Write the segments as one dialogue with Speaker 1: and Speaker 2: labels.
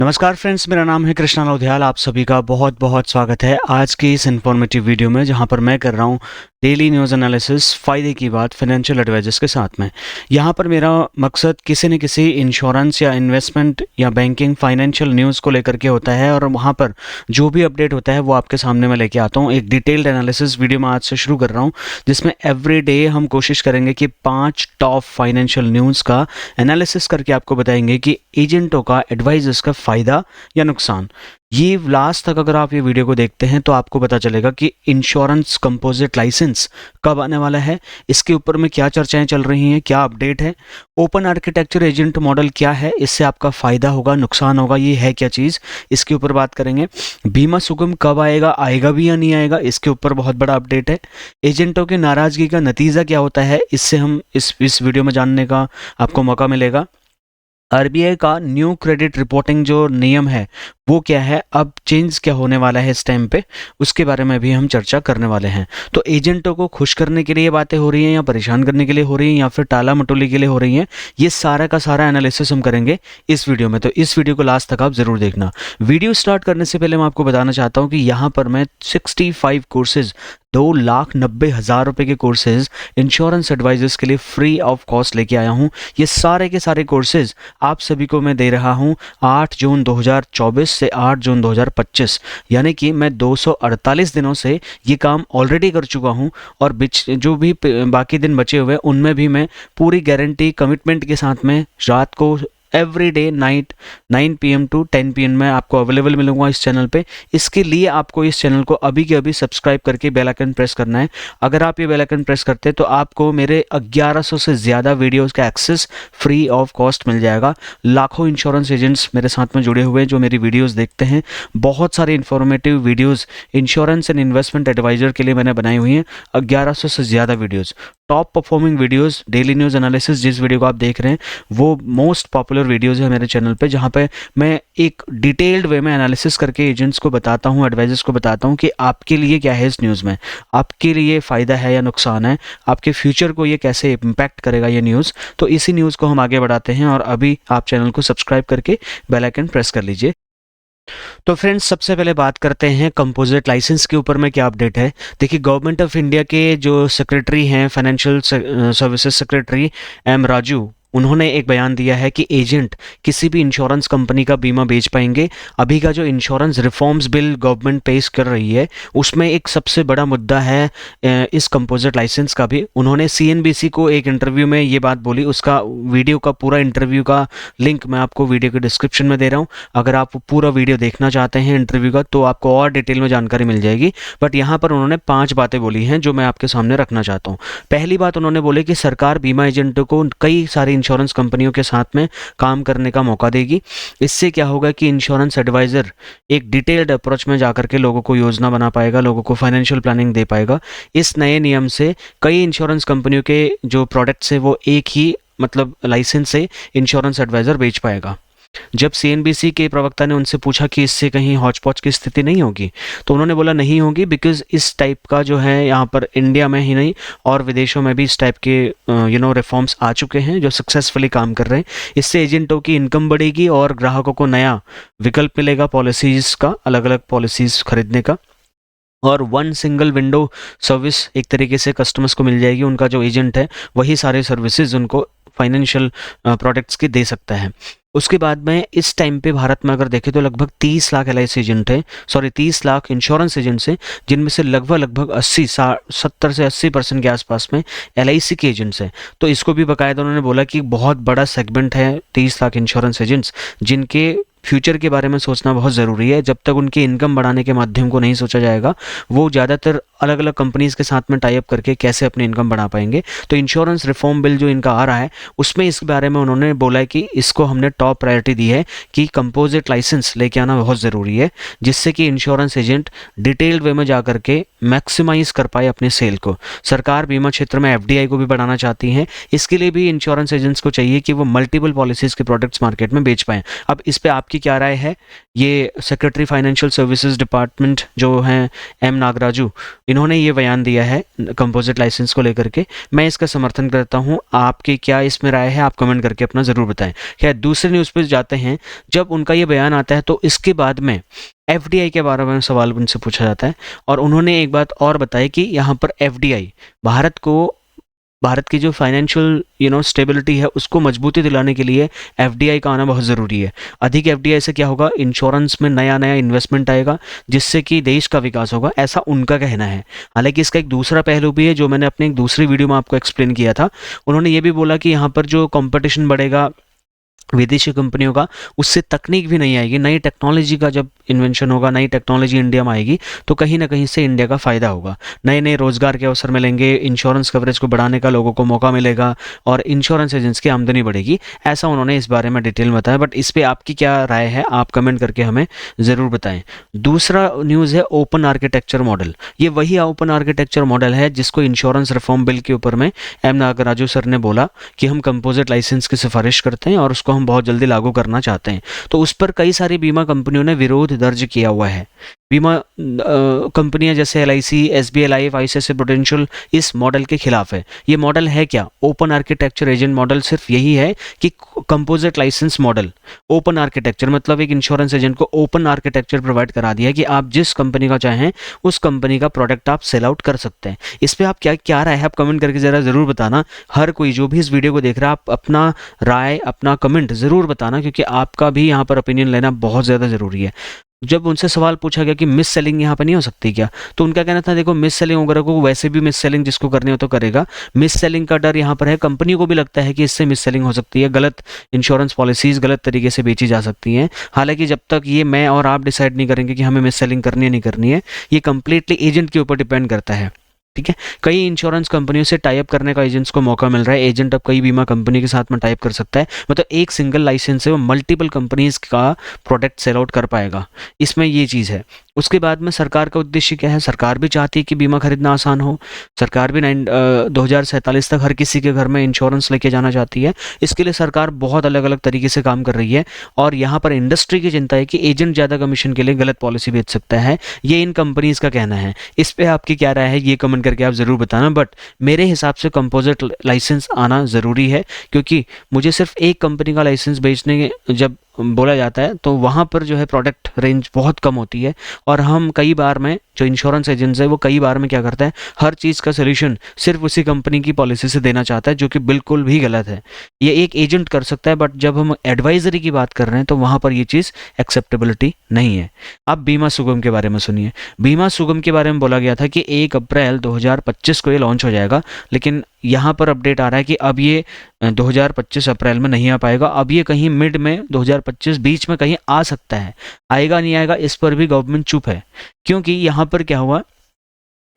Speaker 1: नमस्कार फ्रेंड्स, मेरा नाम है कृष्णा नौधियाल। आप सभी का बहुत बहुत स्वागत है आज की इस इन्फॉर्मेटिव वीडियो में, जहां पर मैं कर रहा हूं डेली न्यूज़ एनालिसिस, फ़ायदे की बात फाइनेंशियल एडवाइजर्स के साथ में। यहां पर मेरा मकसद किसी न किसी इंश्योरेंस या इन्वेस्टमेंट या बैंकिंग फाइनेंशियल न्यूज़ को लेकर के होता है, और वहां पर जो भी अपडेट होता है वो आपके सामने मैं लेके आता हूँ। एक डिटेल्ड एनालिसिस वीडियो में आज से शुरू कर रहा हूँ, जिसमें एवरी डे हम कोशिश करेंगे कि 5 टॉप फाइनेंशियल न्यूज़ का एनालिसिस करके आपको बताएंगे कि एजेंटों का, एडवाइजर्स का फ़ायदा या नुकसान। ये लास्ट तक अगर आप ये वीडियो को देखते हैं तो आपको पता चलेगा कि इंश्योरेंस कंपोजिट लाइसेंस कब आने वाला है, इसके ऊपर में क्या चर्चाएं चल रही हैं, क्या अपडेट है, ओपन आर्किटेक्चर एजेंट मॉडल क्या है, इससे आपका फ़ायदा होगा, नुकसान होगा, ये है क्या चीज़, इसके ऊपर बात करेंगे। बीमा सुगम कब आएगा, आएगा भी या नहीं आएगा, इसके ऊपर बहुत बड़ा अपडेट है। एजेंटों की नाराज़गी का नतीजा क्या होता है, इससे हम इस वीडियो में जानने का आपको मौका मिलेगा। आरबीआई का न्यू क्रेडिट रिपोर्टिंग जो नियम है वो क्या है, अब चेंज क्या होने वाला है इस टाइम पे, उसके बारे में भी हम चर्चा करने वाले हैं। तो एजेंटों को खुश करने के लिए बातें हो रही हैं या परेशान करने के लिए हो रही हैं या फिर टाला मटोली के लिए हो रही हैं, ये सारा का सारा एनालिसिस हम करेंगे इस वीडियो में। तो इस वीडियो को लास्ट तक आप ज़रूर देखना। वीडियो स्टार्ट करने से पहले मैं आपको बताना चाहता हूँ कि यहाँ पर मैं 65 कोर्सेज, 2,90,000 रुपये के कोर्सेज इंश्योरेंस एडवाइजर्स के लिए फ्री ऑफ कॉस्ट लेके आया हूँ। ये सारे के सारे कोर्सेज आप सभी को मैं दे रहा हूँ 8 जून 2024 से 8 जून 2025, यानी कि मैं 248 दिनों से ये काम ऑलरेडी कर चुका हूँ, और जो भी बाकी दिन बचे हुए उनमें भी मैं पूरी गारंटी कमिटमेंट के साथ में रात को every day night 9 PM to 10 PM में आपको अवेलेबल मिलूंगा इस चैनल पे। इसके लिए आपको इस चैनल को अभी के अभी सब्सक्राइब करके बेल आइकन प्रेस करना है। अगर आप ये बेल आइकन प्रेस करते हैं तो आपको मेरे 1100 से ज़्यादा वीडियोस का एक्सेस फ्री ऑफ कॉस्ट मिल जाएगा। लाखों इंश्योरेंस एजेंट्स मेरे साथ में जुड़े हुए हैं जो मेरी वीडियोज़ देखते हैं। बहुत सारे informative videos insurance and investment adviser के लिए मैंने बनाई हुई हैं, 1100 से ज़्यादा videos, top performing videos. Daily news analysis जिस वीडियो को आप देख रहे हैं वो मोस्ट पॉपुलर वीडियोज़ है मेरे चैनल पे, जहाँ पे मैं एक डिटेल्ड वे में एनालिसिस करके एजेंट्स को बताता हूँ, एडवाइजर्स को बताता हूँ कि आपके लिए क्या है इस न्यूज़ में, आपके लिए फ़ायदा है या नुकसान है, आपके फ्यूचर को ये कैसे इम्पैक्ट करेगा ये न्यूज़। तो इसी न्यूज़ को हम आगे बढ़ाते हैं, और अभी आप चैनल को सब्सक्राइब करके बेल आइकन प्रेस कर लीजिए। तो फ्रेंड्स, सबसे पहले बात करते हैं कंपोजिट लाइसेंस के ऊपर में क्या अपडेट है। देखिए, गवर्नमेंट ऑफ इंडिया के जो सेक्रेटरी हैं, financial services secretary M Raju, उन्होंने एक बयान दिया है कि एजेंट किसी भी इंश्योरेंस कंपनी का बीमा बेच पाएंगे। अभी का जो इंश्योरेंस रिफॉर्म्स बिल गवर्नमेंट पेश कर रही है उसमें एक सबसे बड़ा मुद्दा है इस कंपोजिट लाइसेंस का भी। उन्होंने सीएनबीसी को एक इंटरव्यू में ये बात बोली, उसका वीडियो का पूरा इंटरव्यू का लिंक मैं आपको वीडियो के डिस्क्रिप्शन में दे रहा हूँ। अगर आप पूरा वीडियो देखना चाहते हैं इंटरव्यू का तो आपको और डिटेल में जानकारी मिल जाएगी। बट यहाँ पर उन्होंने 5 बातें बोली हैं जो मैं आपके सामने रखना चाहता हूँ। पहली बात उन्होंने बोली कि सरकार बीमा एजेंटों को कई सारी इंश्योरेंस कंपनियों के साथ में काम करने का मौका देगी। इससे क्या होगा कि इंश्योरेंस एडवाइजर एक डिटेल्ड अप्रोच में जाकर के लोगों को योजना बना पाएगा, लोगों को फाइनेंशियल प्लानिंग दे पाएगा। इस नए नियम से कई इंश्योरेंस कंपनियों के जो प्रोडक्ट्स है वो एक ही लाइसेंस से इंश्योरेंस एडवाइजर बेच पाएगा। जब सीएनबीसी के प्रवक्ता ने उनसे पूछा कि इससे कहीं हौच-पौच की स्थिति नहीं होगी, तो उन्होंने बोला नहीं होगी, बिकॉज इस टाइप का जो है यहाँ पर इंडिया में ही नहीं और विदेशों में भी इस टाइप के रिफॉर्म्स आ चुके हैं जो सक्सेसफुली काम कर रहे हैं। इससे एजेंटों की इनकम बढ़ेगी और ग्राहकों को नया विकल्प मिलेगा पॉलिसीज़ का, अलग अलग पॉलिसीज़ खरीदने का, और वन सिंगल विंडो सर्विस एक तरीके से कस्टमर्स को मिल जाएगी। उनका जो एजेंट है वही सारे सर्विसेज उनको फाइनेंशियल प्रोडक्ट्स के दे सकता है। उसके बाद में इस टाइम पे भारत में अगर देखें तो लगभग 30 लाख LIC एजेंट हैं, 30 लाख इंश्योरेंस एजेंट्स हैं, जिनमें से लगभग 70 से 80% के आसपास में LIC के एजेंट्स हैं। तो इसको भी बाकायदा उन्होंने बोला कि बहुत बड़ा सेगमेंट है 30 लाख इंश्योरेंस एजेंट्स, जिनके फ्यूचर के बारे में सोचना बहुत ज़रूरी है। जब तक उनकी इनकम बढ़ाने के माध्यम को नहीं सोचा जाएगा, वो ज़्यादातर अलग अलग कंपनीज़ के साथ में टाई अप करके कैसे अपनी इनकम बढ़ा पाएंगे। तो इंश्योरेंस रिफॉर्म बिल जो इनका आ रहा है उसमें इस बारे में उन्होंने बोला है कि इसको हमने टॉप प्रायोरिटी दी है कि कंपोजिट लाइसेंस लेके आना बहुत ज़रूरी है, जिससे कि इंश्योरेंस एजेंट डिटेल्ड वे में जा करके मैक्सिमाइज कर पाए अपने सेल को। सरकार बीमा क्षेत्र में एफडीआई को भी बढ़ाना चाहती है, इसके लिए भी इंश्योरेंस एजेंट्स को चाहिए कि वो मल्टीपल पॉलिसीज़ के प्रोडक्ट्स मार्केट में बेच पाएँ। अब इस पे आपकी क्या राय है? ये सेक्रेटरी फाइनेंशियल सर्विसेज डिपार्टमेंट जो हैं एम नागराजू, इन्होंने ये बयान दिया है कंपोजिट लाइसेंस को लेकर के। मैं इसका समर्थन करता हूँ। आपकी क्या इसमें राय है? आप कमेंट करके अपना ज़रूर बताएं। खैर, दूसरे न्यूज़ पे जाते हैं। जब उनका ये बयान आता है तो इसके बाद में एफडीआई के बारे में सवाल उनसे पूछा जाता है, और उन्होंने एक बात और बताई कि यहाँ पर एफडीआई भारत की जो फाइनेंशियल स्टेबिलिटी है उसको मजबूती दिलाने के लिए एफडीआई का आना बहुत ज़रूरी है। अधिक एफडीआई से क्या होगा? इंश्योरेंस में नया नया इन्वेस्टमेंट आएगा, जिससे कि देश का विकास होगा, ऐसा उनका कहना है। हालांकि इसका एक दूसरा पहलू भी है जो मैंने अपने एक दूसरी वीडियो में आपको एक्सप्लेन किया था। उन्होंने ये भी बोला कि यहाँ पर जो कंपटीशन बढ़ेगा विदेशी कंपनियों का, उससे तकनीक भी नहीं आएगी। नई टेक्नोलॉजी का जब इन्वेंशन होगा, नई टेक्नोलॉजी इंडिया में आएगी तो कहीं ना कहीं से इंडिया का फ़ायदा होगा। नए नए रोज़गार के अवसर मिलेंगे, इंश्योरेंस कवरेज को बढ़ाने का लोगों को मौका मिलेगा और इंश्योरेंस एजेंट्स की आमदनी बढ़ेगी। ऐसा उन्होंने इस बारे में डिटेल में बताया। बट इस पर आपकी क्या राय है? आप कमेंट करके हमें ज़रूर बताएं। दूसरा न्यूज़ है ओपन आर्किटेक्चर मॉडल। ये वही ओपन आर्किटेक्चर मॉडल है जिसको इंश्योरेंस रिफॉर्म बिल के ऊपर में एम नागराजू सर ने बोला कि हम कंपोजिट लाइसेंस की सिफारिश करते हैं और उसको हम बहुत जल्दी लागू करना चाहते हैं। तो उस पर कई सारी बीमा कंपनियों ने विरोध दर्ज किया हुआ है। बीमा कंपनियां जैसे LIC, SBI life, ICICI prudential इस मॉडल के खिलाफ है। ये मॉडल है क्या? ओपन आर्किटेक्चर एजेंट मॉडल सिर्फ यही है कि composite licence model. Open architecture मतलब एक इंश्योरेंस एजेंट को ओपन आर्किटेक्चर प्रोवाइड करा दिया है कि आप जिस कंपनी का चाहें उस कंपनी का प्रोडक्ट आप सेल आउट कर सकते हैं। इस पर आप क्या राय है? आप कमेंट करके ज़रा ज़रूर बताना। हर कोई जो भी इस वीडियो को देख रहा है, आप अपना राय, अपना कमेंट ज़रूर बताना, क्योंकि आपका भी यहाँ पर ओपिनियन लेना बहुत ज़्यादा ज़रूरी है। जब उनसे सवाल पूछा गया कि मिस सेलिंग यहाँ पर नहीं हो सकती क्या, तो उनका कहना था देखो मिस सेलिंग वगैरह को वैसे भी मिस सेलिंग जिसको करनी हो तो करेगा। मिस सेलिंग का डर यहाँ पर है, कंपनी को भी लगता है कि इससे मिस सेलिंग हो सकती है, गलत इंश्योरेंस पॉलिसीज़ गलत तरीके से बेची जा सकती हैं। हालांकि जब तक ये मैं और आप डिसाइड नहीं करेंगे कि हमें मिस सेलिंग करनी है नहीं करनी है, ये कंप्लीटली एजेंट के ऊपर डिपेंड करता है। ठीक है, कई इंश्योरेंस कंपनियों से टाइप करने का एजेंट्स को मौका मिल रहा है। एजेंट अब कई बीमा कंपनी के साथ में टाइप कर सकता है, मतलब एक सिंगल लाइसेंस से वो मल्टीपल कंपनीज का प्रोडक्ट सेल आउट कर पाएगा। इसमें ये चीज़ है। उसके बाद में सरकार का उद्देश्य क्या है? सरकार भी चाहती है कि बीमा खरीदना आसान हो। सरकार भी 2047 तक हर किसी के घर में इंश्योरेंस लेके जाना चाहती है। इसके लिए सरकार बहुत अलग अलग तरीके से काम कर रही है, और यहाँ पर इंडस्ट्री की चिंता है कि एजेंट ज़्यादा कमीशन के लिए गलत पॉलिसी बेच सकता है। ये इन कंपनीज का कहना है। इस पर आपकी क्या राय है? ये कमेंट करके आप ज़रूर बताना। बट मेरे हिसाब से कंपोजिट लाइसेंस आना ज़रूरी है, क्योंकि मुझे सिर्फ एक कंपनी का लाइसेंस बेचने जब बोला जाता है तो वहाँ पर जो है प्रोडक्ट रेंज बहुत कम होती है, और हम कई बार में जो इंश्योरेंस एजेंट्स है वो कई बार में क्या करता है, हर चीज़ का सोल्यूशन सिर्फ उसी कंपनी की पॉलिसी से देना चाहता है, जो कि बिल्कुल भी गलत है। ये एक एजेंट कर सकता है, बट जब हम एडवाइजरी की बात कर रहे हैं तो वहाँ पर ये चीज़ एक्सेप्टेबिलिटी नहीं है। अब बीमा सुगम के बारे में सुनिए। बीमा सुगम के बारे में बोला गया था कि 1 अप्रैल 2025 को ये लॉन्च हो जाएगा, लेकिन यहाँ पर अपडेट आ रहा है कि अब ये 2025 अप्रैल में नहीं आ पाएगा। अब ये कहीं मिड में 2025 बीच में कहीं आ सकता है। आएगा नहीं आएगा इस पर भी गवर्नमेंट चुप है, क्योंकि यहाँ पर क्या हुआ,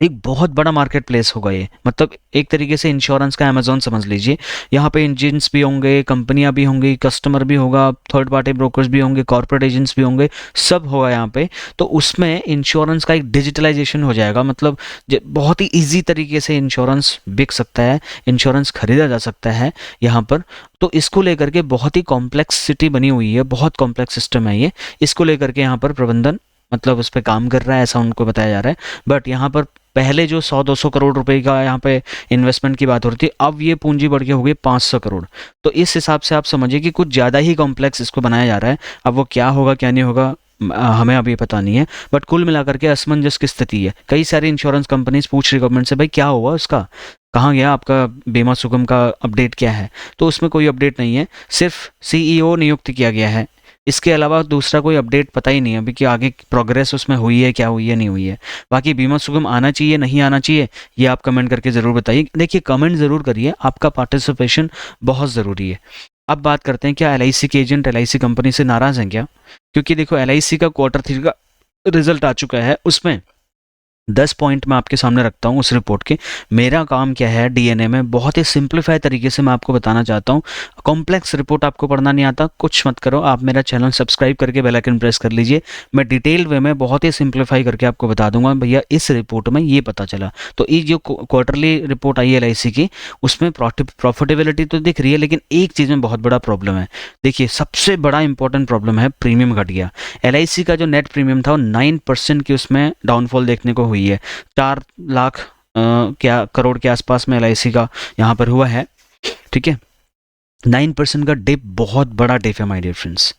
Speaker 1: एक बहुत बड़ा मार्केट प्लेस होगा ये। मतलब एक तरीके से इंश्योरेंस का अमेजोन समझ लीजिए। यहाँ पे एजेंट्स भी होंगे, कंपनियां भी होंगी, कस्टमर भी होगा, थर्ड पार्टी ब्रोकर्स भी होंगे, कॉर्पोरेट एजेंट्स भी होंगे, सब होगा यहाँ पे। तो उसमें इंश्योरेंस का एक डिजिटलाइजेशन हो जाएगा। मतलब बहुत ही ईजी तरीके से इंश्योरेंस बिक सकता है, इंश्योरेंस खरीदा जा सकता है यहाँ पर। तो इसको लेकर के बहुत ही कॉम्प्लेक्सिटी बनी हुई है, बहुत कॉम्प्लेक्स सिस्टम है ये। इसको लेकर के यहाँ पर प्रबंधन मतलब उस पर काम कर रहा है, ऐसा उनको बताया जा रहा है। बट यहाँ पर पहले जो 100-200 करोड़ रुपए का यहाँ पे इन्वेस्टमेंट की बात हो रही थी, अब ये पूंजी बढ़ के हो गई 500 करोड़। तो इस हिसाब से आप समझिए कि कुछ ज़्यादा ही कॉम्प्लेक्स इसको बनाया जा रहा है। अब वो क्या होगा क्या नहीं होगा हमें अभी पता नहीं है, बट कुल मिलाकर के असमंजस की स्थिति है। कई सारी इंश्योरेंस कंपनीज पूछ रही गवर्नमेंट से, भाई क्या हुआ उसका, कहाँ गया आपका बीमा सुगम का अपडेट क्या है? तो उसमें कोई अपडेट नहीं है, सिर्फ CEO नियुक्त किया गया है। इसके अलावा दूसरा कोई अपडेट पता ही नहीं है अभी कि आगे प्रोग्रेस उसमें हुई है, क्या हुई है, नहीं हुई है। बाकी बीमा सुगम आना चाहिए नहीं आना चाहिए, ये आप कमेंट करके ज़रूर बताइए। देखिए कमेंट ज़रूर करिए, आपका पार्टिसिपेशन बहुत ज़रूरी है। अब बात करते हैं, क्या LIC के एजेंट LIC कंपनी से नाराज़ हैं क्या? क्योंकि देखो LIC का Q3 का रिजल्ट आ चुका है, उसमें 10 पॉइंट मैं आपके सामने रखता हूँ उस रिपोर्ट के। मेरा काम क्या है डीएनए में, बहुत ही सिंप्लीफाई तरीके से मैं आपको बताना चाहता हूँ। कॉम्प्लेक्स रिपोर्ट आपको पढ़ना नहीं आता, कुछ मत करो, आप मेरा चैनल सब्सक्राइब करके बेल आइकन प्रेस कर लीजिए। मैं डिटेल वे में बहुत ही सिंप्लीफाई करके आपको बता दूंगा भैया इस रिपोर्ट में ये पता चला। तो ये जो क्वार्टरली रिपोर्ट आई है एलआईसी की, उसमें प्रॉफिटेबिलिटी तो दिख रही है, लेकिन एक चीज़ में बहुत बड़ा प्रॉब्लम है। देखिए सबसे बड़ा इंपॉर्टेंट प्रॉब्लम है प्रीमियम घट गया। एलआईसी का जो नेट प्रीमियम था वो 9% की उसमें डाउनफॉल देखने को हुई है। 4 लाख क्या करोड़ के आसपास में एलआईसी का यहाँ पर हुआ है, ठीक है। 9% का डिप बहुत बड़ा डिप है माय डियर फ्रेंड्स,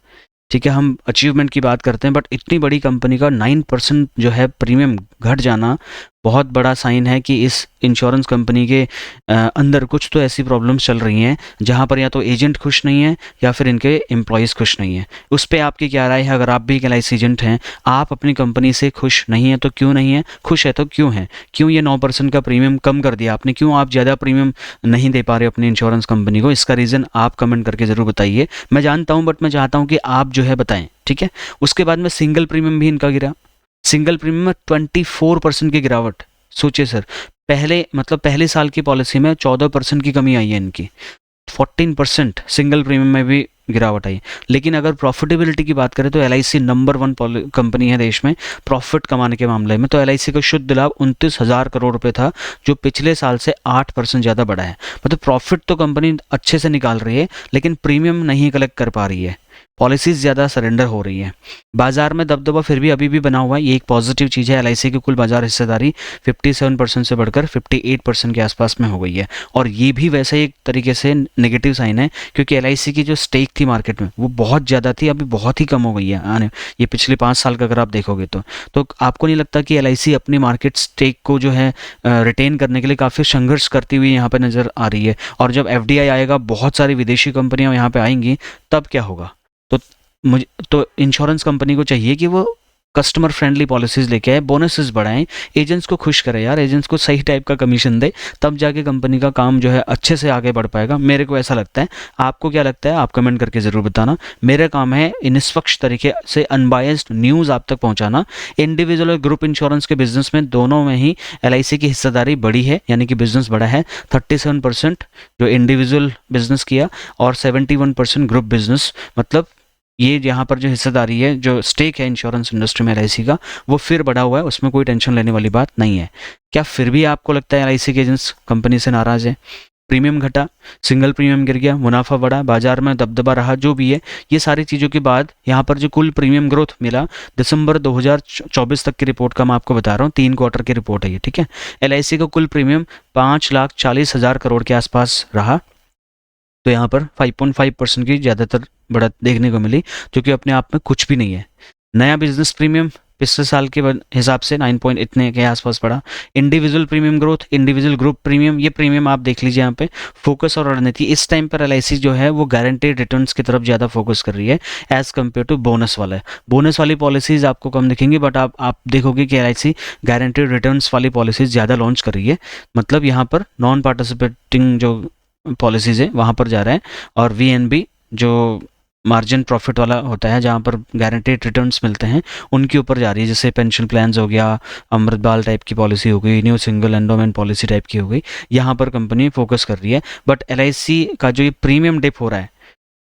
Speaker 1: ठीक है। हम अचीवमेंट की बात करते हैं, बट इतनी बड़ी कंपनी का 9% जो है प्रीमियम घट जाना बहुत बड़ा साइन है कि इस इंश्योरेंस कंपनी के अंदर कुछ तो ऐसी प्रॉब्लम्स चल रही हैं जहां पर या तो एजेंट खुश नहीं है या फिर इनके एम्प्लॉयज़ खुश नहीं है। उस पर आपकी क्या राय है? अगर आप भी एक एलआईसी एजेंट हैं, आप अपनी कंपनी से खुश नहीं है तो क्यों नहीं है, खुश है तो क्यों है, क्यों ये 9% का प्रीमियम कम कर दिया आपने, क्यों आप ज़्यादा प्रीमियम नहीं दे पा रहे अपनी इंश्योरेंस कंपनी को? इसका रीज़न आप कमेंट करके ज़रूर बताइए। मैं जानता हूँ, बट मैं चाहता हूँ कि आप जो है बताएं, ठीक है। उसके बाद में सिंगल प्रीमियम भी इनका गिरा, सिंगल प्रीमियम में 24% की गिरावट। सोचिए सर, पहले साल की पॉलिसी में 14% की कमी आई है इनकी, 14% सिंगल प्रीमियम में भी गिरावट आई। लेकिन अगर प्रॉफिटेबिलिटी की बात करें तो एलआईसी नंबर 1 कंपनी है देश में प्रॉफिट कमाने के मामले में। तो एलआईसी का शुद्ध लाभ 29,000 करोड़ रुपए था, जो पिछले साल से 8% ज़्यादा बढ़ा है। मतलब प्रॉफिट तो कंपनी अच्छे से निकाल रही है, लेकिन प्रीमियम नहीं कलेक्ट कर पा रही है, पॉलिसीज ज़्यादा सरेंडर हो रही है। बाजार में दबदबा फिर भी अभी भी बना हुआ है, ये एक पॉजिटिव चीज़ है। एलआईसी की कुल बाजार हिस्सेदारी 57% से बढ़कर 58% के आसपास में हो गई है। और ये भी वैसे एक तरीके से नेगेटिव साइन है, क्योंकि एलआईसी की जो स्टेक थी मार्केट में वो बहुत ज़्यादा थी, अभी बहुत ही कम हो गई है आने ये पिछले 5 साल का अगर आप देखोगे तो आपको नहीं लगता कि एलआईसी अपनी मार्केट स्टेक को जो है रिटेन करने के लिए काफ़ी संघर्ष करती हुई यहाँ पर नज़र आ रही है? और जब एफडीआई आएगा, बहुत सारी विदेशी कंपनियाँ यहाँ पर आएंगी, तब क्या होगा? तो मुझे तो इंश्योरेंस कंपनी को चाहिए कि वो कस्टमर फ्रेंडली पॉलिसीज लेके आए, बोनसेस बढ़ाएं, एजेंट्स को खुश करें यार, एजेंट्स को सही टाइप का कमीशन दे, तब जाके कंपनी का काम जो है अच्छे से आगे बढ़ पाएगा। मेरे को ऐसा लगता है। आपको क्या लगता है? आप कमेंट करके ज़रूर बताना। मेरा काम है निष्पक्ष तरीके से अनबायस्ड न्यूज़ आप तक पहुंचाना। इंडिविजुअल और ग्रुप इंश्योरेंस के बिजनेस में दोनों में ही एलआईसी की हिस्सेदारी बढ़ी है, यानी कि बिजनेस बढ़ा है। 37% जो इंडिविजुअल बिजनेस किया और 71% ग्रुप बिजनेस। मतलब ये यहाँ पर जो हिस्सेदारी है, जो स्टेक है इंश्योरेंस इंडस्ट्री में एलआईसी का, वो फिर बढ़ा हुआ है, उसमें कोई टेंशन लेने वाली बात नहीं है। क्या फिर भी आपको लगता है एलआईसी के एजेंट्स कंपनी से नाराज़ है? प्रीमियम घटा, सिंगल प्रीमियम गिर गया, मुनाफा बढ़ा, बाजार में दबदबा रहा, जो भी है, ये सारी चीज़ों के बाद यहाँ पर जो कुल प्रीमियम ग्रोथ मिला दिसंबर 2024 तक की रिपोर्ट का मैं आपको बता रहा हूँ, 3 क्वार्टर की रिपोर्ट है ये, ठीक है। एलआईसी का कुल प्रीमियम 5,40,000 करोड़ के आसपास रहा। तो यहाँ पर 5.5% की ज़्यादातर बढ़त देखने को मिली, जो कि अपने आप में कुछ भी नहीं है। नया बिजनेस प्रीमियम पिछले साल के हिसाब से 9 पॉइंट इतने के आसपास बढ़ा। Individual premium growth, individual group premium, ये प्रीमियम आप देख लीजिए यहाँ पे। फोकस और रणनीति, इस टाइम पर एलआईसी जो है वो गारंटेड रिटर्न्स की तरफ ज़्यादा फोकस कर रही है एज कम्पेयर टू बोनस वाला। बोनस वाली पॉलिसीज आपको कम दिखेंगी, बट आप देखोगे कि एलआईसी गारंटेड रिटर्न्स वाली पॉलिसीज ज़्यादा लॉन्च कर रही है। मतलब यहाँ पर नॉन पार्टिसिपेटिंग जो पॉलिसीज़ है वहाँ पर जा रहा है। और वीएनबी जो मार्जिन प्रॉफिट वाला होता है, जहाँ पर गारंटेड रिटर्न्स मिलते हैं, उनके ऊपर जा रही है। जैसे पेंशन प्लान्स हो गया, अमृतबाल टाइप की पॉलिसी हो गई, new single endowment policy type की हो गई, यहाँ पर कंपनी फोकस कर रही है। बट एलआईसी का जो ये प्रीमियम डिप हो रहा है,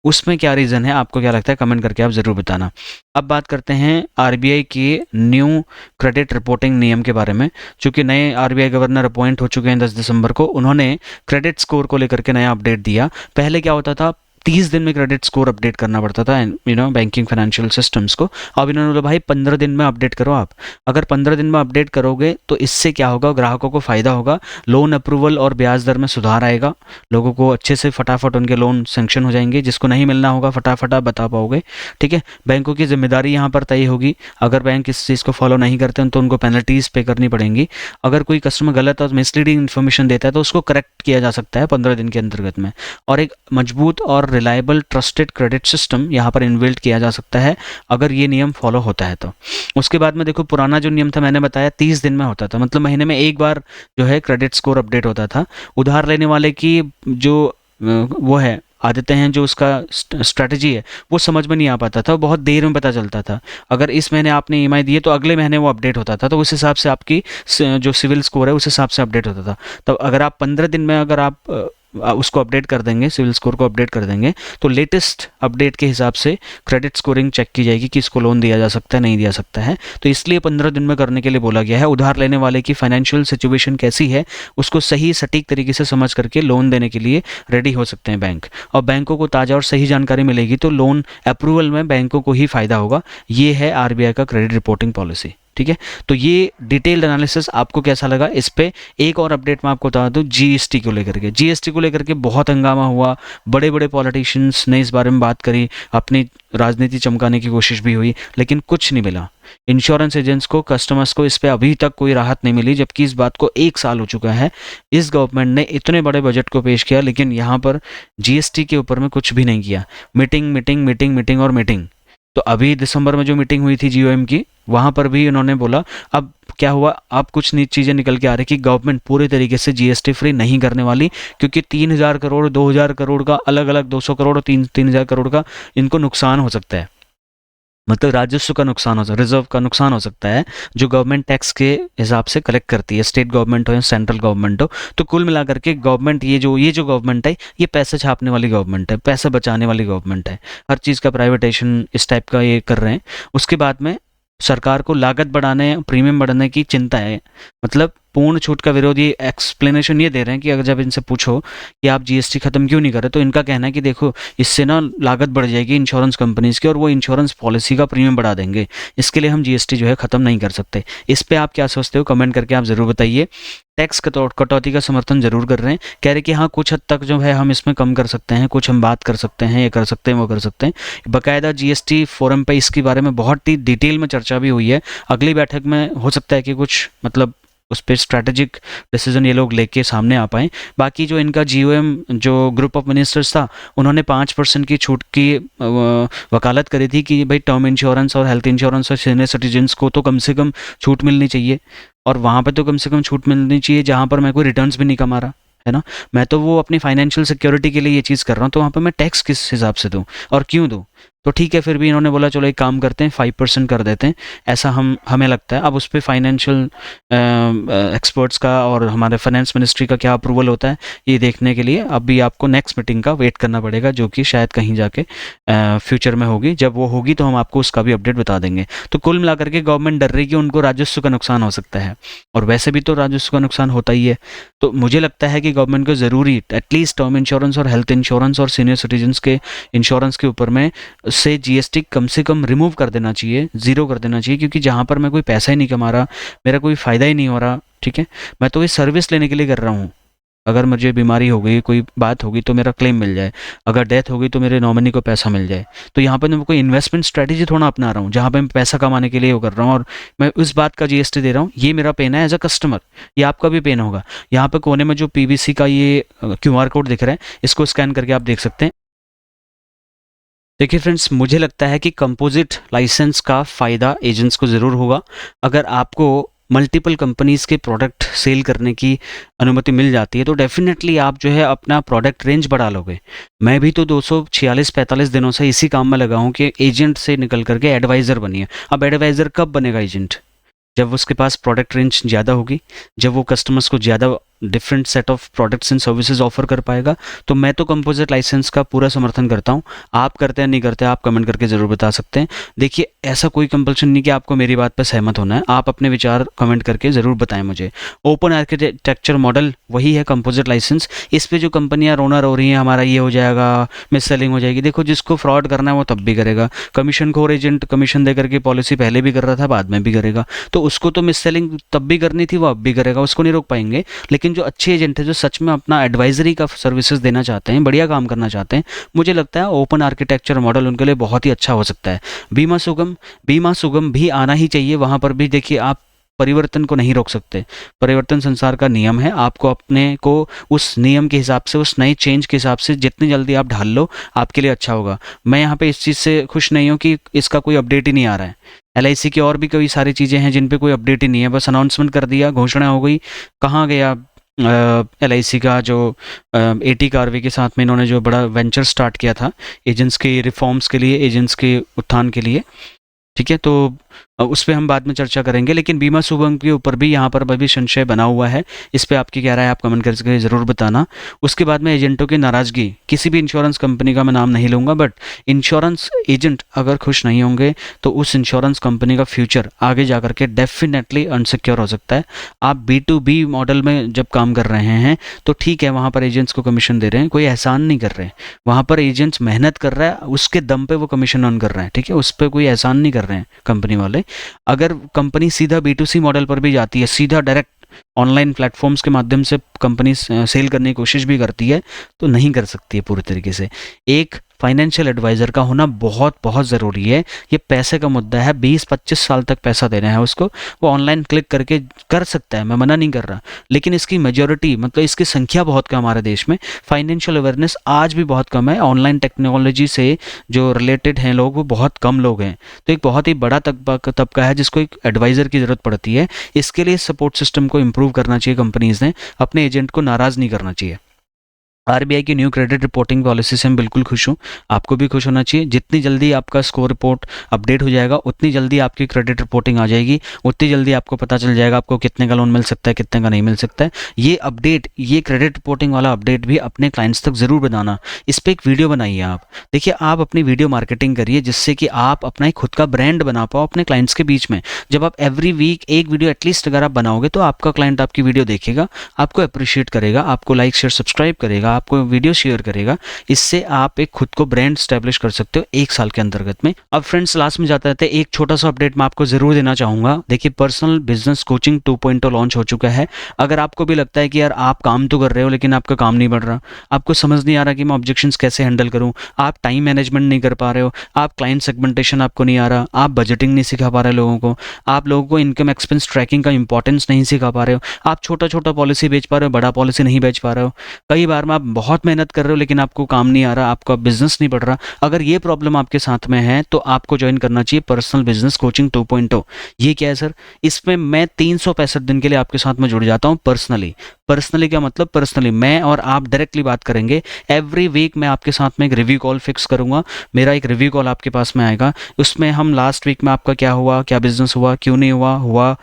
Speaker 1: उसमें क्या रीज़न है? आपको क्या लगता है? कमेंट करके आप ज़रूर बताना। अब बात करते हैं आरबीआई के न्यू क्रेडिट रिपोर्टिंग नियम के बारे में। चूँकि नए आरबीआई गवर्नर अपॉइंट हो चुके हैं 10 दिसंबर को, उन्होंने क्रेडिट स्कोर को लेकर के नया अपडेट दिया। पहले क्या होता था, 30 दिन में क्रेडिट स्कोर अपडेट करना पड़ता था बैंकिंग फाइनेंशियल सिस्टम्स को। अब इन्होंने बोला भाई 15 दिन में अपडेट करो आप। अगर 15 दिन में अपडेट करोगे तो इससे क्या होगा? ग्राहकों को फ़ायदा होगा, लोन अप्रूवल और ब्याज दर में सुधार आएगा, लोगों को अच्छे से फटाफट उनके लोन सेंक्शन हो जाएंगे, जिसको नहीं मिलना होगा फटाफट आप बता पाओगे, ठीक है। बैंकों की जिम्मेदारी यहाँ पर तय होगी, अगर बैंक इस चीज़ को फॉलो नहीं करते हैं तो उनको पेनल्टीज़ पे करनी पड़ेंगी। अगर कोई कस्टमर गलत और मिसलीडिंग इन्फॉर्मेशन देता है तो उसको करेक्ट किया जा सकता है 15 दिन के अंतर्गत में। और एक मजबूत और रिलायबल ट्रस्टेड क्रेडिट सिस्टम यहाँ पर इनबिल्ट किया जा सकता है, अगर ये नियम फॉलो होता है तो। उसके बाद में देखो, पुराना जो नियम था मैंने बताया 30 दिन में होता था, मतलब महीने में एक बार जो है क्रेडिट स्कोर अपडेट होता था। उधार लेने वाले की जो वो है आदतें हैं, जो उसका स्ट्रैटेजी है, वो समझ में नहीं आ पाता था, बहुत देर में पता चलता था। अगर इस महीने आपने ईएमआई दी है तो अगले महीने वो अपडेट होता था, तो उस हिसाब से आपकी जो सिविल स्कोर है उस हिसाब से अपडेट होता था। तो अगर आप 15 दिन में अगर आप उसको अपडेट कर देंगे, सिविल स्कोर को अपडेट कर देंगे, तो लेटेस्ट अपडेट के हिसाब से क्रेडिट स्कोरिंग चेक की जाएगी कि इसको लोन दिया जा सकता है, नहीं दिया सकता है। तो इसलिए 15 दिन में करने के लिए बोला गया है। उधार लेने वाले की फाइनेंशियल सिचुएशन कैसी है उसको सही सटीक तरीके से समझ करके लोन देने के लिए रेडी हो सकते हैं बैंक। और बैंकों को ताज़ा और सही जानकारी मिलेगी तो लोन अप्रूवल में बैंकों को ही फ़ायदा होगा। ये है आरबीआई का क्रेडिट रिपोर्टिंग पॉलिसी। ठीक है, तो ये डिटेल्ड एनालिसिस आपको कैसा लगा? इस पे एक और अपडेट मैं आपको बता दूं, जीएसटी को लेकर के। जीएसटी को लेकर के बहुत हंगामा हुआ, बड़े बड़े पॉलिटिशियंस ने इस बारे में बात करी, अपनी राजनीति चमकाने की कोशिश भी हुई, लेकिन कुछ नहीं मिला। इंश्योरेंस एजेंट्स को, कस्टमर्स को इस पे अभी तक कोई राहत नहीं मिली, जबकि इस बात को 1 साल हो चुका है। इस गवर्नमेंट ने इतने बड़े बजट को पेश किया, लेकिन यहाँ पर जीएसटी के ऊपर में कुछ भी नहीं किया। मीटिंग मीटिंग मीटिंग मीटिंग और मीटिंग। तो अभी दिसंबर में जो मीटिंग हुई थी जीओएम की, वहां पर भी उन्होंने बोला, अब क्या हुआ, अब कुछ नई चीज़ें निकल के आ रही कि गवर्नमेंट पूरे तरीके से जीएसटी फ्री नहीं करने वाली, क्योंकि 3,000 करोड़, 2,000 करोड़ का अलग अलग, 200 करोड़ और 3,000 करोड़ का इनको नुकसान हो सकता है। मतलब राजस्व का नुकसान हो सकता है, रिजर्व का नुकसान हो सकता है, जो गवर्नमेंट टैक्स के हिसाब से कलेक्ट करती है, स्टेट गवर्नमेंट हो या सेंट्रल गवर्नमेंट हो। तो कुल मिलाकर के गवर्नमेंट, ये जो गवर्नमेंट है, ये पैसे छापने वाली गवर्नमेंट है, पैसे बचाने वाली गवर्नमेंट है। हर चीज़ का प्राइवेटाइजेशन इस टाइप का ये कर रहे हैं। उसके बाद में सरकार को लागत बढ़ाने, प्रीमियम बढ़ाने की चिंता है। मतलब पूर्ण छूट का विरोध, ये एक्सप्लेनेशन ये दे रहे हैं कि अगर जब इनसे पूछो कि आप जीएसटी खत्म क्यों नहीं कर रहे, तो इनका कहना है कि देखो, इससे ना लागत बढ़ जाएगी इंश्योरेंस कंपनीज की और वो इंश्योरेंस पॉलिसी का प्रीमियम बढ़ा देंगे, इसके लिए हम जीएसटी जो है खत्म नहीं कर सकते। इस पे आप क्या सोचते हो, कमेंट करके आप ज़रूर बताइए। टैक्स कटौती का समर्थन जरूर कर रहे हैं, कह रहे कि हाँ कुछ हद तक जो है हम इसमें कम कर सकते हैं, कुछ हम बात कर सकते हैं, ये कर सकते हैं, वो कर सकते हैं। बाकायदा जीएसटी फोरम पे इसके बारे में बहुत ही डिटेल में चर्चा भी हुई है। अगली बैठक में हो सकता है कि कुछ मतलब उस पर स्ट्रैटेजिक डिसीजन ये लोग लेके सामने आ पाएँ। बाकी जो इनका जीओएम, जो ग्रुप ऑफ मिनिस्टर्स था, उन्होंने 5% की छूट की वकालत करी थी कि भाई टर्म इंश्योरेंस और हेल्थ इंश्योरेंस और सीनियर सिटीजन्स को तो कम से कम छूट मिलनी चाहिए, और वहाँ पे तो कम से कम छूट मिलनी चाहिए जहाँ पर मैं कोई रिटर्न्स भी नहीं कमा रहा, है ना। मैं तो वो अपनी फाइनेंशियल सिक्योरिटी के लिए ये चीज़ कर रहा हूँ, तो वहाँ पे मैं टैक्स किस हिसाब से दूँ और क्यों दूँ? तो ठीक है, फिर भी इन्होंने बोला चलो एक काम करते हैं, 5% कर देते हैं, ऐसा हमें लगता है। अब उस पर फाइनेंशियल एक्सपर्ट्स का और हमारे फाइनेंस मिनिस्ट्री का क्या अप्रूवल होता है, ये देखने के लिए अभी आपको नेक्स्ट मीटिंग का वेट करना पड़ेगा, जो कि शायद कहीं जाके फ्यूचर में होगी। जब वो होगी तो हम आपको उसका भी अपडेट बता देंगे। तो कुल मिलाकर के गवर्नमेंट डर रही है कि उनको राजस्व का नुकसान हो सकता है, और वैसे भी तो राजस्व का नुकसान होता ही है। तो मुझे लगता है कि गवर्नमेंट को ज़रूरी एटलीस्ट टर्म इंश्योरेंस और हेल्थ इंश्योरेंस और सीनियर सिटीजन्स के इंश्योरेंस के ऊपर में से जीएसटी कम से कम रिमूव कर देना चाहिए, ज़ीरो कर देना चाहिए, क्योंकि जहाँ पर मैं कोई पैसा ही नहीं कमा रहा, मेरा कोई फ़ायदा ही नहीं हो रहा, ठीक है, मैं तो ये सर्विस लेने के लिए कर रहा हूँ। अगर मुझे बीमारी हो गई, कोई बात होगी तो मेरा क्लेम मिल जाए, अगर डेथ हो गई तो मेरे नॉमिनी को पैसा मिल जाए। तो यहाँ पर मैं कोई इन्वेस्टमेंट स्ट्रैटेजी थोड़ा अपना रहा हूँ जहाँ पे मैं पैसा कमाने के लिए वो कर रहा हूँ, और मैं उस बात का जीएसटी दे रहा हूँ। ये मेरा पेन है एज अ कस्टमर, ये आपका भी पेन होगा। यहाँ पे कोने में जो पीवीसी का ये क्यूआर कोड दिख रहा है, इसको स्कैन करके आप देख सकते हैं। देखिए फ्रेंड्स, मुझे लगता है कि कंपोजिट लाइसेंस का फ़ायदा एजेंट्स को ज़रूर होगा। अगर आपको मल्टीपल कंपनीज़ के प्रोडक्ट सेल करने की अनुमति मिल जाती है, तो डेफिनेटली आप जो है अपना प्रोडक्ट रेंज बढ़ा लोगे। मैं भी तो 246-45 दिनों से इसी काम में लगा हूँ कि एजेंट से निकल करके एडवाइज़र बनिए। अब एडवाइज़र कब बनेगा एजेंट? जब उसके पास प्रोडक्ट रेंज ज़्यादा होगी, जब वो कस्टमर्स को ज़्यादा different set of products and services offer कर पाएगा। तो मैं तो कंपोजिट लाइसेंस का पूरा समर्थन करता हूँ। आप करते हैं नहीं करते, आप कमेंट करके ज़रूर बता सकते हैं। देखिए, ऐसा कोई कंपल्शन नहीं कि आपको मेरी बात पर सहमत होना है, आप अपने विचार कमेंट करके ज़रूर बताएं मुझे। ओपन आर्किटेक्चर मॉडल वही है कंपोजिट लाइसेंस। इस पर जो कंपनियाँ रोना रो रही हैं हमारा ये हो जाएगा, मिस सेलिंग हो जाएगी, देखो जिसको फ्रॉड करना है वो तब भी करेगा। कमीशन खोर एजेंट कमीशन दे करके पॉलिसी पहले भी कर रहा था, बाद में भी करेगा, तो उसको तो मिस सेलिंग तब भी करनी थी, वो अब भी करेगा, उसको नहीं रोक पाएंगे। लेकिन जो अच्छे एजेंट है, जो सच में अपना एडवाइजरी का सर्विसेज देना चाहते हैं, बढ़िया काम करना चाहते हैं, मुझे लगता है ओपन आर्किटेक्चर मॉडल उनके लिए बहुत ही अच्छा हो सकता है। बीमा सुगम भी आना ही चाहिए। वहाँ पर भी देखिए, आप परिवर्तन को नहीं रोक सकते, परिवर्तन संसार का नियम है। आपको अपने को उस नियम के हिसाब से, उस नई चेंज के हिसाब से जितनी जल्दी आप ढाल लो, आपके लिए अच्छा होगा। मैं यहाँ पे इस चीज़ से खुश नहीं हूँ कि इसका कोई अपडेट ही नहीं आ रहा है। एलआईसी की और भी कई सारी चीज़ें हैं जिन पे कोई अपडेट ही नहीं है, बस अनाउंसमेंट कर दिया, घोषणा हो गई, कहाँ गया LIC का जो AT कार्वे के साथ में इन्होंने जो बड़ा वेंचर स्टार्ट किया था एजेंट्स के रिफॉर्म्स के लिए, एजेंट्स के उत्थान के लिए, ठीक है। तो उस पे हम बाद में चर्चा करेंगे, लेकिन बीमा शुभम के ऊपर भी यहाँ पर अभी संशय बना हुआ है। इस पे आपकी क्या राय है आप कमेंट करके ज़रूर बताना। उसके बाद में एजेंटों की नाराज़गी, किसी भी इंश्योरेंस कंपनी का मैं नाम नहीं लूँगा, बट इंश्योरेंस एजेंट अगर खुश नहीं होंगे तो उस इंश्योरेंस कंपनी का फ्यूचर आगे जा करके डेफिनेटली अनसिक्योर हो सकता है। आप B2B मॉडल में जब काम कर रहे हैं तो ठीक है, वहाँ पर एजेंट्स को कमीशन दे रहे हैं, कोई एहसान नहीं कर रहे हैं। वहाँ पर एजेंट्स मेहनत कर रहा है, उसके दम पे वो कमीशन अर्न कर रहे हैं, ठीक है, उस पर कोई एहसान नहीं कर रहे हैं कंपनी वाले। अगर कंपनी सीधा B2C मॉडल पर भी जाती है, सीधा डायरेक्ट ऑनलाइन प्लेटफॉर्म्स के माध्यम से कंपनी सेल करने की कोशिश भी करती है, तो नहीं कर सकती है पूरी तरीके से। एक फाइनेंशियल एडवाइज़र का होना बहुत बहुत ज़रूरी है। ये पैसे का मुद्दा है, 20-25 साल तक पैसा देना है उसको, वो ऑनलाइन क्लिक करके कर सकता है, मैं मना नहीं कर रहा, लेकिन इसकी मेजॉरिटी, मतलब इसकी संख्या बहुत कम हमारे देश में। फाइनेंशियल अवेयरनेस आज भी बहुत कम है। ऑनलाइन टेक्नोलॉजी से जो रिलेटेड हैं लोग, वो बहुत कम लोग हैं। तो एक बहुत ही बड़ा तबका है जिसको एक एडवाइज़र की ज़रूरत पड़ती है। इसके लिए सपोर्ट सिस्टम को इम्प्रूव करना चाहिए कंपनीज़ ने, अपने एजेंट को नाराज़ नहीं करना चाहिए। RBI की न्यू क्रेडिट रिपोर्टिंग पॉलिसी से मैं बिल्कुल खुश हूँ, आपको भी खुश होना चाहिए। जितनी जल्दी आपका स्कोर रिपोर्ट अपडेट हो जाएगा, उतनी जल्दी आपकी क्रेडिट रिपोर्टिंग आ जाएगी, उतनी जल्दी आपको पता चल जाएगा आपको कितने का लोन मिल सकता है, कितने का नहीं मिल सकता है। ये अपडेट, ये क्रेडिट रिपोर्टिंग वाला अपडेट भी अपने क्लाइंट्स तक ज़रूर बनाना। इस पर एक वीडियो बनाइए आप, देखिए आप अपनी वीडियो मार्केटिंग करिए, जिससे कि आप अपना एक खुद का ब्रांड बना पाओ अपने क्लाइंट्स के बीच में। जब आप एवरी वीक एक वीडियो एटलीस्ट अगर आप बनाओगे, तो आपका क्लाइंट आपकी वीडियो देखेगा, आपको अप्रिशिएट करेगा, आपको लाइक शेयर सब्सक्राइब करेगा, आपको वीडियो शेयर करेगा। इससे आप एक खुद को ब्रांड स्टैब्लिश कर सकते हो 1 साल के अंतर्गत में। अब फ्रेंड्स, लास्ट में जाते रहते एक छोटा सा अपडेट मैं आपको जरूर देना चाहूंगा। देखिए, पर्सनल बिजनेस कोचिंग 2.0 लॉन्च हो चुका है। अगर आपको भी लगता है कि यार आप काम तो कर रहे हो लेकिन आपका काम नहीं बढ़ रहा, आपको समझ नहीं आ रहा कि मैं ऑब्जेक्शंस कैसे हैंडल करूं, आप टाइम मैनेजमेंट नहीं कर पा रहे हो, आप क्लाइंट सेगमेंटेशन आपको नहीं आ रहा, आप बजटिंग नहीं सिखा पा रहे लोगों को, आप लोगों को इनकम एक्सपेंस ट्रैकिंग का इंपॉर्टेंस नहीं सिखा पा रहे हो, आप छोटा छोटा पॉलिसी बेच पा रहे हो, बड़ा पॉलिसी नहीं बेच पा रहे हो, कई बार में आप बहुत मेहनत कर रहे हो लेकिन आपको काम नहीं आ रहा, आपका बिजनेस नहीं बढ़ रहा, अगर ये प्रॉब्लम आपके साथ में है तो आपको ज्वाइन करना चाहिए पर्सनल बिजनेस कोचिंग 2.0। ये क्या है सर? इसमें मैं 365 दिन के लिए आपके साथ में जुड़ जाता हूँ पर्सनली। पर्सनली क्या मतलब? पर्सनली मैं और आप डायरेक्टली बात करेंगे। एवरी वीक मैं आपके साथ में एक रिव्यू कॉल फिक्स करूंगा। मेरा एक रिव्यू कॉल आपके पास में आएगा, उसमें हम लास्ट वीक में आपका क्या हुआ, क्या बिजनेस हुआ, क्यों नहीं हुआ,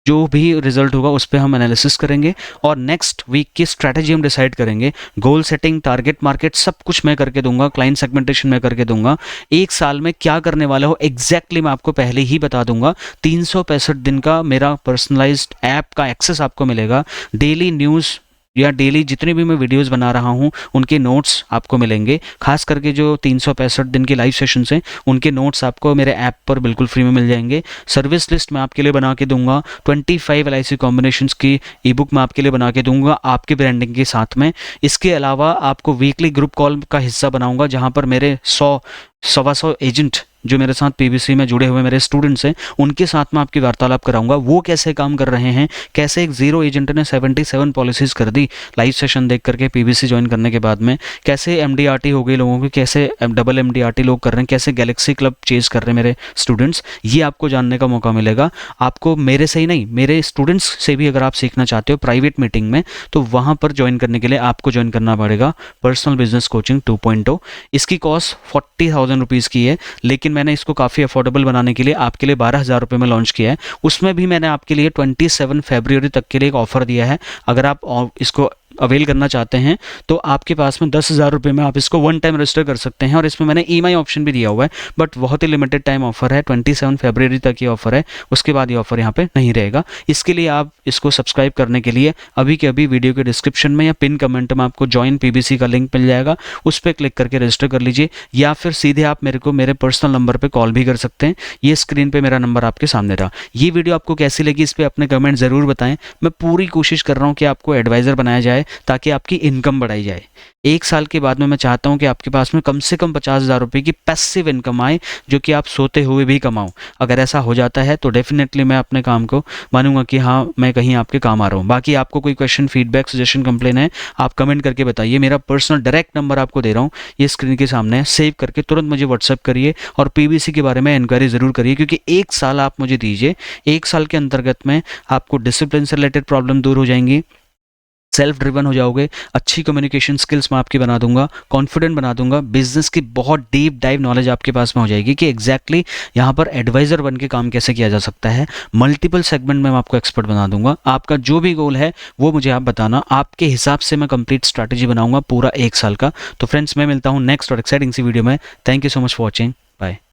Speaker 1: जो भी रिजल्ट होगा उस पर हम एनालिसिस करेंगे और नेक्स्ट वीक की स्ट्रैटेजी हम डिसाइड करेंगे। गोल सेटिंग, टारगेट मार्केट सब कुछ मैं करके दूंगा, क्लाइंट सेगमेंटेशन मैं करके दूंगा। 1 साल में क्या करने वाले हो एग्जैक्टली मैं आपको पहले ही बता दूंगा। 365 दिन का मेरा पर्सनलाइज्ड ऐप का एक्सेस आपको मिलेगा। डेली न्यूज़ या डेली जितनी भी मैं वीडियोस बना रहा हूं उनके नोट्स आपको मिलेंगे। खास करके जो 365 दिन के लाइव सेशंस हैं उनके नोट्स आपको मेरे ऐप पर बिल्कुल फ्री में मिल जाएंगे। सर्विस लिस्ट मैं आपके लिए बना के दूंगा। 25 LIC कॉम्बिनेशंस की ई बुक मैं आपके लिए बना के दूंगा आपके ब्रांडिंग के साथ में। इसके अलावा आपको वीकली ग्रुप कॉल का हिस्सा बनाऊंगा जहां पर मेरे 100-125 एजेंट जो मेरे साथ PBC में जुड़े हुए मेरे स्टूडेंट्स हैं उनके साथ में आपकी वार्तालाप कराऊंगा। वो कैसे काम कर रहे हैं, कैसे एक जीरो एजेंट ने 77 पॉलिसीज कर दी लाइव सेशन देख करके PBC ज्वाइन करने के बाद में, कैसे MDRT हो गई लोगों की, कैसे डबल MDRT लोग कर रहे हैं, कैसे गैलेक्सी क्लब चेज कर रहे हैं मेरे स्टूडेंट्स, ये आपको जानने का मौका मिलेगा। आपको मेरे से ही नहीं, मेरे स्टूडेंट्स से भी अगर आप सीखना चाहते हो प्राइवेट मीटिंग में, तो वहाँ पर ज्वाइन करने के लिए आपको ज्वाइन करना पड़ेगा पर्सनल बिजनेस कोचिंग 2.0। इसकी कॉस्ट 40,000 रुपीज़ की है, लेकिन मैंने इसको काफ़ी अफोर्डेबल बनाने के लिए आपके लिए 12,000 रुपये में लॉन्च किया है। उसमें भी मैंने आपके लिए 27 फरवरी तक के लिए एक ऑफर दिया है। अगर आप इसको अवेल करना चाहते हैं तो आपके पास में 10,000 रुपये में आप इसको वन टाइम रजिस्टर कर सकते हैं और इसमें मैंने EMI ऑप्शन भी दिया हुआ है, बट बहुत ही लिमिटेड टाइम ऑफर है, 27 फरवरी तक ये ऑफर है, उसके बाद ये ऑफर यहाँ पे नहीं रहेगा। इसके लिए आप इसको सब्सक्राइब करने के लिए अभी के अभी वीडियो के डिस्क्रिप्शन में या पिन कमेंट में आपको ज्वाइन PBC का लिंक मिल जाएगा, उस पर क्लिक करके रजिस्टर कर लीजिए, या फिर सीधे आप मेरे को मेरे पर्सनल नंबर पर कॉल भी कर सकते हैं। ये स्क्रीन पर मेरा नंबर आपके सामने रहा। ये वीडियो आपको कैसी लगी इस पर अपने कमेंट ज़रूर बताएं। मैं पूरी कोशिश कर रहा हूँ कि आपको एडवाइज़र बनाया जाए ताकि आपकी इनकम बढ़ाई जाए। 1 साल के बाद में मैं चाहता हूं कि आपके पास में कम से कम 50,000 रुपये की पैसिव इनकम आए, जो कि आप सोते हुए भी कमाओ। अगर ऐसा हो जाता है तो डेफिनेटली मैं अपने काम को मानूंगा कि हाँ, मैं कहीं आपके काम आ रहा हूँ। बाकी आपको कोई क्वेश्चन, फीडबैक, सजेशन, कंप्लेन है, आप कमेंट करके बताइए। मेरा पर्सनल डायरेक्ट नंबर आपको दे रहा हूँ, ये स्क्रीन के सामने है, सेव करके तुरंत मुझे व्हाट्सएप करिए और PBC के बारे में इंक्वायरी ज़रूर करिए, क्योंकि 1 साल आप मुझे दीजिए। 1 साल के अंतर्गत में आपको डिसिप्लिन से रिलेटेड प्रॉब्लम दूर हो जाएंगी, सेल्फ ड्रिवन हो जाओगे, अच्छी कम्युनिकेशन स्किल्स मैं आपकी बना दूंगा, कॉन्फिडेंट बना दूंगा, बिजनेस की बहुत डीप डाइव नॉलेज आपके पास में हो जाएगी कि एग्जैक्टली यहाँ पर एडवाइजर बन के काम कैसे किया जा सकता है। मल्टीपल सेगमेंट में मैं आपको एक्सपर्ट बना दूंगा। आपका जो भी गोल है वो मुझे आप बताना, आपके हिसाब से मैं कंप्लीट स्ट्रैटेजी बनाऊंगा पूरा 1 साल का। तो फ्रेंड्स, मैं मिलता हूँ नेक्स्ट और एक्साइटिंग सी वीडियो में। Thank you so much for watching. Bye.